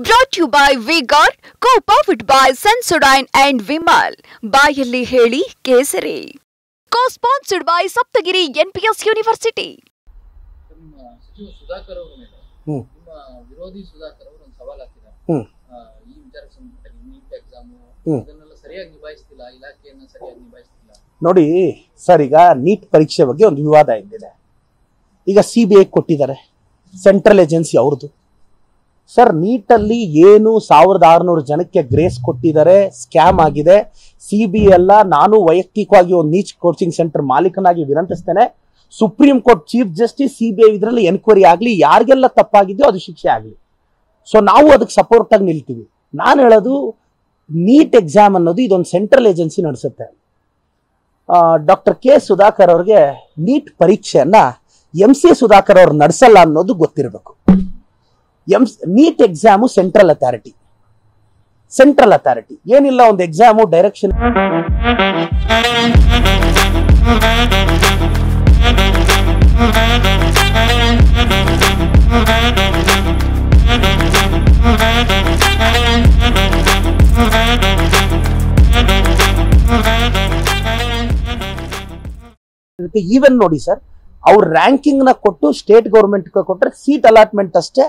Brought to you by Vigor, co-powered by Sensodyne and Vimal. ಬಾಯಲ್ಲಿ ಹೇಳಿ ಕೇಸರಿ. Co-sponsored by Saptagiri NPS University. ಸಚಿವ ಸುಧಾಕರ್ ಅವರ ಮೇಲೆ ನಿಮ್ಮ ವಿರೋಧಿ ಸುಧಾಕರ್ ಅವರು ಒಂದು ಸವಾಲು ಹಾಕಿದ್ದಾರೆ. ಈ ವಿಚಾರಕ್ಕೆ ಸಂಬಂಧಪಟ್ಟ ನೀಟ್ ಎಕ್ಸಾಮ್ ಅದನ್ನೆಲ್ಲ ಸರಿಯಾಗಿ ನಿಭಾಯಿಸ್ತಿಲ್ಲ, ಇಲಾಖೆಯನ್ನ ಸರಿಯಾಗಿ ನಿಭಾಯಿಸ್ತಿಲ್ಲ. ನೋಡಿ ಸರ್, ಈಗ ನೀಟ್ ಪರೀಕ್ಷೆ ಬಗ್ಗೆ ಒಂದು ವಿವಾದ ಇದೆ. ಈಗ CBI ಕೊಟ್ಟಿದ್ದಾರೆ, ಸೆಂಟ್ರಲ್ ಏಜೆನ್ಸಿ ಅವ್ರದ್ದು. ಸರ್, ನೀಟಲ್ಲಿ ಏನು 1600 ಜನಕ್ಕೆ ಗ್ರೇಸ್ ಕೊಟ್ಟಿದ್ದಾರೆ, ಸ್ಕ್ಯಾಮ್ ಆಗಿದೆ. CBI ಎಲ್ಲ, ನಾನು ವೈಯಕ್ತಿಕವಾಗಿ ಒಂದು ನೀಟ್ ಕೋಚಿಂಗ್ ಸೆಂಟರ್ ಮಾಲೀಕನಾಗಿ ವಿನಂತಿಸ್ತೇನೆ, supreme court chief justice CBI ಇದರಲ್ಲಿ ಎನ್ಕ್ವೈರಿ ಆಗಲಿ, ಯಾರಿಗೆಲ್ಲ ತಪ್ಪಾಗಿದೆಯೋ ಅದು ಶಿಕ್ಷೆ ಆಗಲಿ. ಸೊ ನಾವು ಅದಕ್ಕೆ ಸಪೋರ್ಟ್ ಆಗಿ ನಿಲ್ತೀವಿ. ನಾನು ಹೇಳೋದು, ನೀಟ್ ಎಕ್ಸಾಮ್ ಅನ್ನೋದು ಇದೊಂದು ಸೆಂಟ್ರಲ್ ಏಜೆನ್ಸಿ ನಡೆಸುತ್ತೆ. ಡಾಕ್ಟರ್ K ಸುಧಾಕರ್ ಅವ್ರಿಗೆ ನೀಟ್ ಪರೀಕ್ಷೆಯನ್ನ MC ಸುಧಾಕರ್ ಅವ್ರು ನಡೆಸಲ್ಲ ಅನ್ನೋದು ಗೊತ್ತಿರಬೇಕು. ನೀಟ್ ಎಕ್ಸಾಮು ಸೆಂಟ್ರಲ್ ಅಥಾರಿಟಿ ಏನಿಲ್ಲ, ಒಂದು ಎಕ್ಸಾಮು ಡೈರೆಕ್ಷನ್. ಈವನ್ ನೋಡಿ ಸರ್, ಅವ್ರ ರ್ಯಾಂಕಿಂಗ್ ನ ಕೊಟ್ಟು ಸ್ಟೇಟ್ ಗೌರ್ಮೆಂಟ್ ಕೊಟ್ಟರೆ ಸೀಟ್ ಅಲಾಟ್ಮೆಂಟ್ ಅಷ್ಟೇ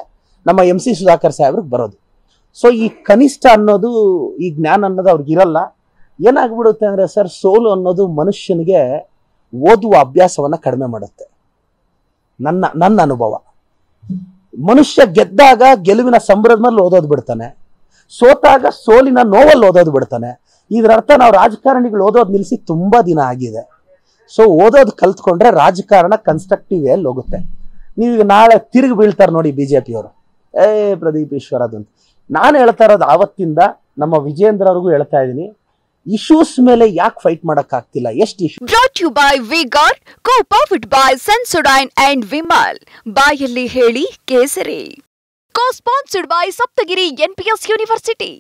ನಮ್ಮ MC ಸುಧಾಕರ್ ಸಾಹೇಬ್ರಿಗೆ ಬರೋದು. ಸೊ ಈ ಕನಿಷ್ಠ ಅನ್ನೋದು, ಈ ಜ್ಞಾನ ಅನ್ನೋದು ಅವ್ರಿಗೆ ಇರಲ್ಲ. ಏನಾಗ್ಬಿಡುತ್ತೆ ಅಂದ್ರೆ ಸರ್, ಸೋಲು ಅನ್ನೋದು ಮನುಷ್ಯನಿಗೆ ಓದುವ ಅಭ್ಯಾಸವನ್ನ ಕಡಿಮೆ ಮಾಡುತ್ತೆ. ನನ್ನ ಅನುಭವ, ಮನುಷ್ಯ ಗೆದ್ದಾಗ ಗೆಲುವಿನ ಸಂಭ್ರಮದ ಮೇಲೆ ಓದೋದು ಬಿಡ್ತಾನೆ, ಸೋತಾಗ ಸೋಲಿನ ನೋವಲ್ಲಿ ಓದೋದು ಬಿಡ್ತಾನೆ. ಇದರ ಅರ್ಥ ನಾವು ರಾಜಕಾರಣಿಗಳು ಓದೋದು ನಿಲ್ಲಿಸಿ ತುಂಬಾ ದಿನ ಆಗಿದೆ. ಸೊ ಓದೋದು ಕಲ್ತ್ಕೊಂಡ್ರೆ ರಾಜಕಾರಣ ಕನ್ಸ್ಟ್ರಕ್ಟಿವ್ ವೇಲ್ ಹೋಗುತ್ತೆ. ನೀವು ನಾಳೆ ತಿರುಗಿ ಬೀಳ್ತಾರೆ ನೋಡಿ BJP ಅವರು, ಪ್ರದೀಪ್ ಈಶ್ವರ್ ಅಂತ. ನಾನು ಹೇಳ್ತಾ ಇರೋದು ಆವತ್ತಿಂದ ನಮ್ಮ ವಿಜೇಂದ್ರ ಅವ್ರಿಗೂ ಹೇಳ್ತಾ ಇದ್ದೀನಿ, ಇಶ್ಯೂಸ್ ಮೇಲೆ ಯಾಕೆ ಫೈಟ್ ಮಾಡಕ್ ಆಗ್ತಿಲ್ಲ, ಎಷ್ಟು issue. Brought to you by Vigor, co-powered by Sensodyne and Vimal. ಬಾಯಲ್ಲಿ ಹೇಳಿ ಕೇಸರಿ. Co-sponsored by Saptagiri NPS University.